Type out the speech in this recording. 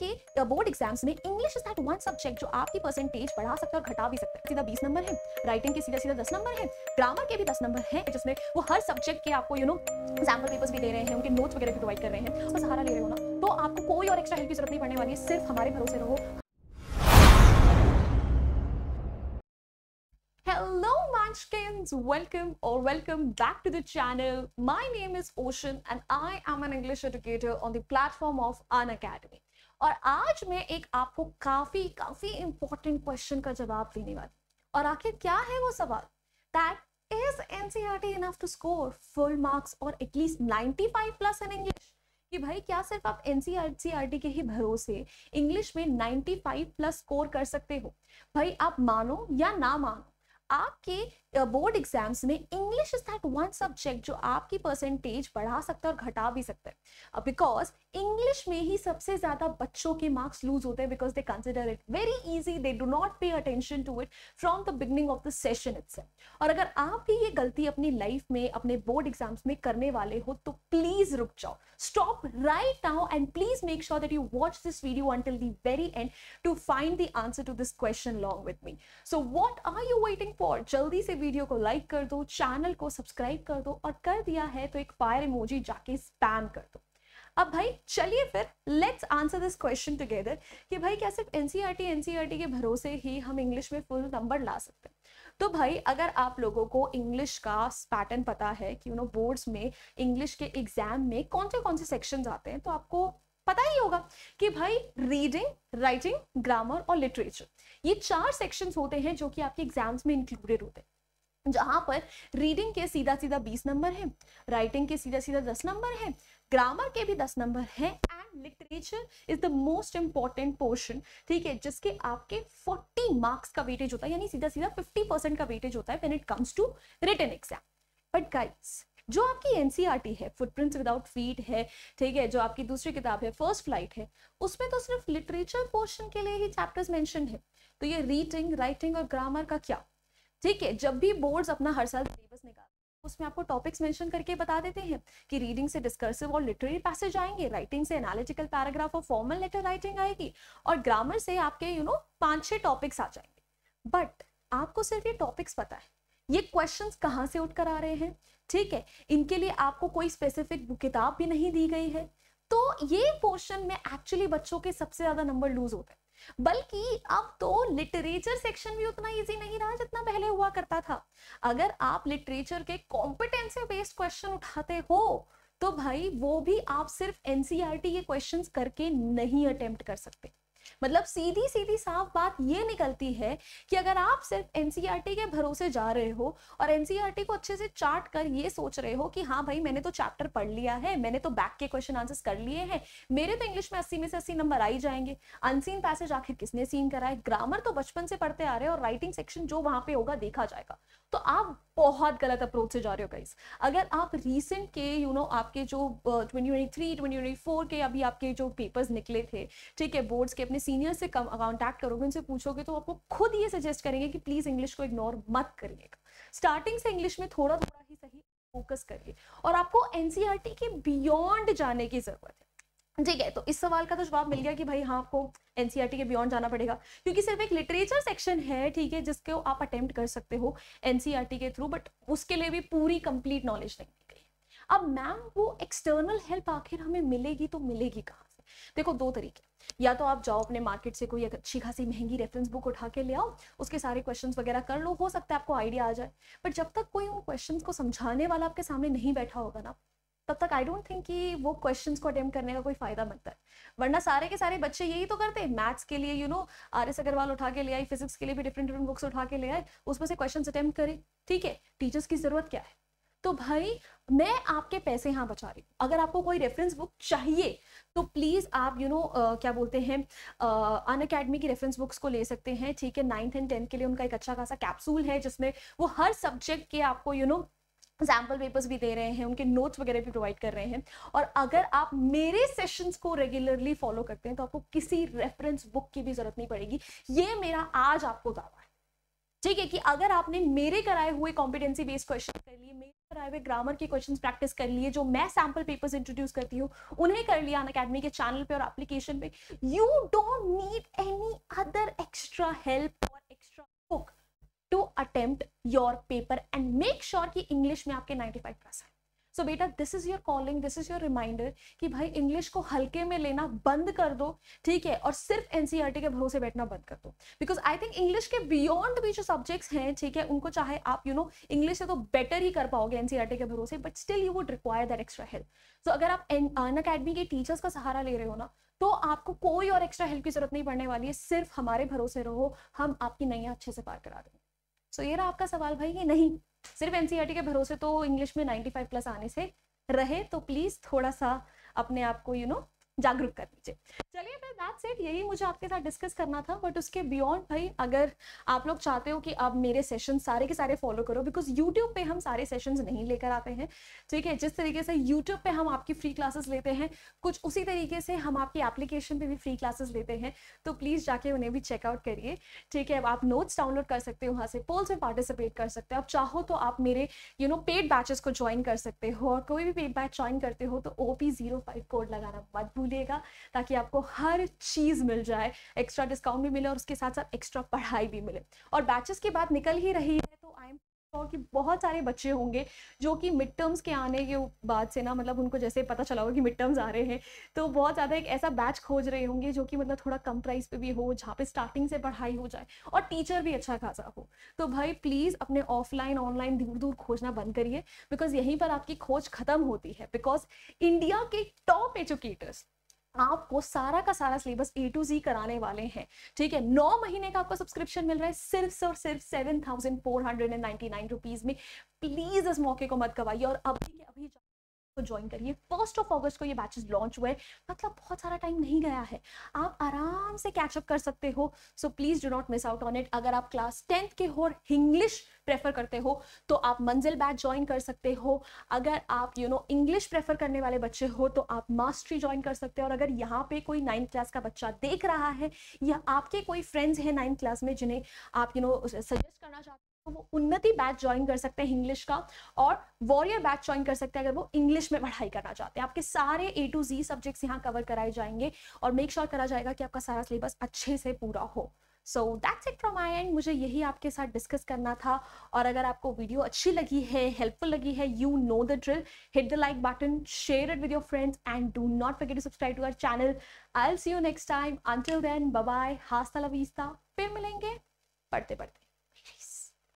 आपके board exams में English is that one subject जो आपकी परसेंटेज बढ़ा सकता है और घटा भी सकता है। सीधा 20 नंबर है, राइटिंग के सीधा सीधा 10 नंबर है, ग्रामर के भी 10 नंबर है, जिसमें वो हर सब्जेक्ट के आपको सैम्पल पेपर्स भी दे रहे हैं, उनके नोट्स वगैरह भी प्रोवाइड कर रहे हैं और सहारा ले रहे हो ना, तो आपको कोई और एक्स्ट्रा हेल्प की जरूरत नहीं पड़ने वाली है, सिर्फ हमारे भरोसे रहो। Hello Munchkins, welcome back to the channel. My name is Ocean and I am an English educator on the platform of Unacademy. और आज मैं एक आपको काफी इंपॉर्टेंट क्वेश्चन का जवाब देने वाली। और आखिर क्या है वो सवाल? That is NCERT enough to score full marks or at least 95 plus in English? कि भाई क्या सिर्फ आप NCERT के ही भरोसे इंग्लिश में 95 प्लस स्कोर कर सकते हो? भाई आप मानो या ना मानो, आपके बोर्ड एग्जाम्स में English is that one subject जो आपकी परसेंटेज बढ़ा सकता है और घटा भी सकता है, बिकॉज इंग्लिश में ही सबसे ज्यादा बच्चों के मार्क्स लूज होते हैं, because they consider it very easy, they do not pay attention to it from the beginning of the session itself. और अगर आप भी ये गलती अपनी लाइफ में अपने बोर्ड एग्जाम्स में करने वाले हो तो प्लीज रुक जाओ, stop right now and please make sure that you watch this video until the very end to find the answer to this question along with me. So what are you waiting for? जल्दी से video को like कर दो, channel को subscribe कर दो और कर दिया है तो एक फायर इमोजी जाके स्पैम कर दो। अब भाई चलिए फिर let's answer this question together कि भाई क्या सिर्फ एनसीईआरटी के भरोसे ही हम इंग्लिश में फुल नंबर ला सकते हैं? तो भाई अगर आप लोगों को इंग्लिश का पैटर्न पता है कि बोर्ड्स में इंग्लिश के एग्जाम में कौन से सेक्शंस आते हैं, तो आपको पता ही होगा कि भाई रीडिंग, राइटिंग, ग्रामर और लिटरेचर, ये 4 सेक्शंस होते हैं जो कि आपके एग्जाम्स में इंक्लूडेड होते हैं, जहां पर रीडिंग के सीधा सीधा 20 नंबर है, राइटिंग के सीधा सीधा 10 नंबर है, ग्रामर के भी 10 नंबर है and literature is the most important portion, ठीक है, जिसके आपके 40 मार्क्स का वेटेज होता है, यानी सीधा सीधा 50% का वेटेज होता है when it comes to written exam. But guys, जो आपकी एनसीईआरटी है, फुटप्रिंट्स विदाउट फीट है, ठीक है, जो आपकी दूसरी किताब है फर्स्ट फ्लाइट है, उसमें तो सिर्फ लिटरेचर पोर्शन के लिए ही चैप्टर्स मेंशन है। तो ये रीडिंग, राइटिंग और ग्रामर का क्या? ठीक है, जब भी बोर्ड्स अपना हर साल सिलेबस निकालते हैं उसमें आपको टॉपिक्स मेंशन करके बता देते हैं कि रीडिंग से डिस्कर्सिव और लिटरेरी पैसेज आएंगे, राइटिंग से एनालिटिकल पैराग्राफ और फॉर्मल लेटर राइटिंग आएगी, और ग्रामर से आपके 5-6 टॉपिक्स आ जाएंगे। बट आपको सिर्फ ये टॉपिक्स पता है, ये क्वेश्चंस कहाँ से उठकर आ रहे हैं, ठीक है, इनके लिए आपको कोई स्पेसिफिक किताब भी नहीं दी गई है, तो ये पोर्शन में एक्चुअली बच्चों के सबसे ज्यादा नंबर लूज होते हैं। बल्कि अब तो लिटरेचर सेक्शन भी उतना इजी नहीं रहा जितना पहले हुआ करता था। अगर आप लिटरेचर के कॉम्पिटेंसी बेस्ड क्वेश्चन उठाते हो तो भाई वो भी आप सिर्फ एनसीईआरटी के क्वेश्चंस करके नहीं अटेम्प्ट कर सकते। मतलब सीधी साफ बात ये निकलती है कि अगर आप सिर्फ एनसीईआरटी के भरोसे जा रहे हो और एनसीईआरटी को अच्छे से चार्ट कर ये सोच रहे हो कि हाँ भाई मैंने तो चैप्टर पढ़ लिया है, मैंने तो बैक के क्वेश्चन आंसर्स कर लिए हैं, मेरे तो इंग्लिश में 80 में से 80 नंबर आ ही जाएंगे, अनसीन पैसेज आखिर किसने सीन करा है, ग्रामर तो बचपन से पढ़ते आ रहे हैं और राइटिंग सेक्शन जो वहां पे होगा देखा जाएगा, तो आप बहुत गलत अप्रोच से जा रहे हो गाइस। अगर आप रीसेंट के आपके जो 2023 2024 के अभी आपके जो पेपर्स निकले थे, ठीक है, बोर्ड्स के, अपने सीनियर से कांटेक्ट करोगे, उनसे पूछोगे तो आपको खुद ये सजेस्ट करेंगे कि प्लीज इंग्लिश को इग्नोर मत करिएगा, स्टार्टिंग से इंग्लिश में थोड़ा ही सही फोकस करिए और आपको एनसीईआरटी के बियॉन्ड जाने की जरूरत है। ठीक है, तो इस सवाल का तो जवाब मिल गया कि भाई हाँ आपको एनसीईआरटी के बियॉन्ड जाना पड़ेगा, क्योंकि सिर्फ एक लिटरेचर सेक्शन है, ठीक है, जिसको आप अटेम्प्ट कर सकते हो एनसीईआरटी के थ्रू, बट उसके लिए भी पूरी कंप्लीट नॉलेज नहीं दी गई। अब मैम वो एक्सटर्नल हेल्प आखिर हमें मिलेगी तो मिलेगी कहाँ से? देखो, 2 तरीके, या तो आप जाओ अपने मार्केट से कोई अच्छी खासी महंगी रेफरेंस बुक उठा के ले आओ, उसके सारे क्वेश्चंस वगैरह कर लो, हो सकता है आपको आइडिया आ जाए, बट जब तक कोई उन क्वेश्चंस को समझाने वाला आपके सामने नहीं बैठा होगा ना, तब तक आई डोंट थिंक कि वो क्वेश्चंस को अटेम्प्ट करने का कोई फायदा बनता है। वरना सारे के सारे बच्चे यही तो करते हैं, मैथ्स के लिए आर.एस. अग्रवाल उठा के ले आई, फिजिक्स के लिए भी डिफरेंट बुक्स उठा के ले आए, उसमें से क्वेश्चंस अटेम्प्ट करे, ठीक है, टीचर्स की जरूरत क्या है? तो भाई मैं आपके पैसे यहाँ बचा रही हूँ, अगर आपको कोई रेफरेंस बुक चाहिए तो प्लीज आप क्या बोलते हैं अनअकैडमी की रेफरेंस बुक्स को ले सकते हैं, ठीक है, 9th and 10th के लिए उनका एक अच्छा खासा कैप्सूल है जिसमें वो हर सब्जेक्ट के आपको सैम्पल पेपर्स भी दे रहे हैं, उनके नोट्स वगैरह भी प्रोवाइड कर रहे हैं। और अगर आप मेरे सेशंस को रेगुलरली फॉलो करते हैं तो आपको किसी रेफरेंस बुक की भी जरूरत नहीं पड़ेगी, ये मेरा आज आपको दावा है। ठीक है, कि अगर आपने मेरे कराए हुए कॉम्पिटेंसी बेस्ड क्वेश्चन कर लिए, मेरे कराए हुए ग्रामर के क्वेश्चंस प्रैक्टिस कर लिए, जो मैं सैम्पल पेपर्स इंट्रोड्यूस करती हूँ उन्हें कर लिया अनअकैडमी के चैनल पे और एप्लीकेशन पे, you don't need any other extra help और extra book to attempt your paper and make sure कि इंग्लिश में आपके 95+ है। सो बेटा, this is your calling, this is your reminder कि भाई इंग्लिश को हल्के में लेना बंद कर दो, ठीक है, और सिर्फ एनसीईआरटी के भरोसे बैठना बंद कर दो। बिकॉज आई थिंक इंग्लिश के बियॉन्ड भी जो सब्जेक्ट्स हैं, ठीक है, उनको चाहे आप इंग्लिश से तो बेटर ही कर पाओगे एनसीईआरटी के भरोसे, but still you would require that extra help. So अगर आप अनअकैडमी के टीचर्स का सहारा ले रहे हो ना, तो आपको कोई और एक्स्ट्रा हेल्प की जरूरत नहीं पड़ने वाली है, सिर्फ हमारे भरोसे रहो, हम आपकी नैया अच्छे से पार करा देंगे। सो ये रहा आपका सवाल भाई, कि नहीं सिर्फ एनसीईआरटी के भरोसे तो इंग्लिश में 95+ आने से रहे, तो प्लीज थोड़ा सा अपने आप को जागरूक कर लीजिए। चलिए फिर दैट्स इट, यही मुझे आपके साथ डिस्कस करना था। बट उसके बियॉन्ड भाई, अगर आप लोग चाहते हो कि आप मेरे सेशन सारे के सारे फॉलो करो, बिकॉज यूट्यूब पे हम सारे सेशंस नहीं लेकर आते हैं, ठीक है, जिस तरीके से यूट्यूब पे हम आपकी फ्री क्लासेस लेते हैं, कुछ उसी तरीके से हम आपकी एप्लीकेशन पे भी फ्री क्लासेस लेते हैं, तो प्लीज जाके उन्हें भी चेकआउट करिए, ठीक है। आप नोट्स डाउनलोड कर सकते हो वहाँ से, पोल्स में पार्टिसिपेट कर सकते हो, आप चाहो तो आप मेरे पेड बैचेस को ज्वाइन कर सकते हो, और कोई भी पेड बैच ज्वाइन करते हो तो OP05 कोड लगाना मत भूलिएगा, ताकि आपको हर चीज मिल जाए, एक्स्ट्रा डिस्काउंट भी मिले और उसके साथ साथ एक्स्ट्रा पढ़ाई भी मिले। और बैचेस की बात निकल ही रही है, तो आई एम श्योर कि बहुत सारे बच्चे होंगे जो कि मिड टर्म्स के आने के बाद से ना, मतलब उनको जैसे पता चला होगा कि मिड टर्म्स आ रहे हैं, तो बहुत ज़्यादा एक ऐसा बैच खोज रहे होंगे जो कि मतलब थोड़ा कम प्राइस पे भी हो, जहाँ पे स्टार्टिंग से पढ़ाई हो जाए और टीचर भी अच्छा खासा हो। तो भाई प्लीज़ अपने ऑफलाइन ऑनलाइन दूर दूर खोजना बंद करिए, बिकॉज यहीं पर आपकी खोज खत्म होती है। बिकॉज इंडिया के टॉप एजुकेटर्स आपको सारा का सारा सिलेबस A to Z कराने वाले हैं, ठीक है। 9 महीने का आपको सब्सक्रिप्शन मिल रहा है सिर्फ और सिर्फ 7,499 रुपीज में। प्लीज इस मौके को मत गवाइए और अभी के अभी तो ज्वाइन करिए। 1 अगस्त को ये बैचेस लॉन्च हुए, मतलब बहुत सारा टाइम नहीं गया है, आप आराम से कैचअप कर सकते हो। So please do not miss out on it. अगर आप क्लास 10th के हो और इंग्लिश प्रेफर करते हो तो आप मंजिल बैच ज्वाइन कर सकते हो। अगर आप इंग्लिश प्रेफर करने वाले बच्चे हो तो आप मास्टरी ज्वाइन कर सकते हो। और अगर यहाँ पे कोई 9th क्लास का बच्चा देख रहा है या आपके कोई फ्रेंड्स हैं 9th क्लास में जिन्हें आप सजेस्ट करना चाहते हो, वो उन्नति बैच ज्वाइन कर सकते हैं इंग्लिश का, और वॉरियर बैच ज्वाइन कर सकते हैं अगर वो इंग्लिश में पढ़ाई करना चाहते हैं। आपके सारे A to Z सब्जेक्ट्स यहाँ कवर कराए जाएंगे और मेक श्योर करा जाएगा कि आपका सारा सिलेबस अच्छे से पूरा हो। So that's it from my and, मुझे यही आपके साथ डिस्कस करना था। और अगर आपको वीडियो अच्छी लगी है, हेल्पफुल लगी है, you know the drill, hit the like button, share it with your friends and do not forget to subscribe to our channel. I will see you next time, until then bye bye, hasta la vista, फिर मिलेंगे पढ़ते पढ़ते।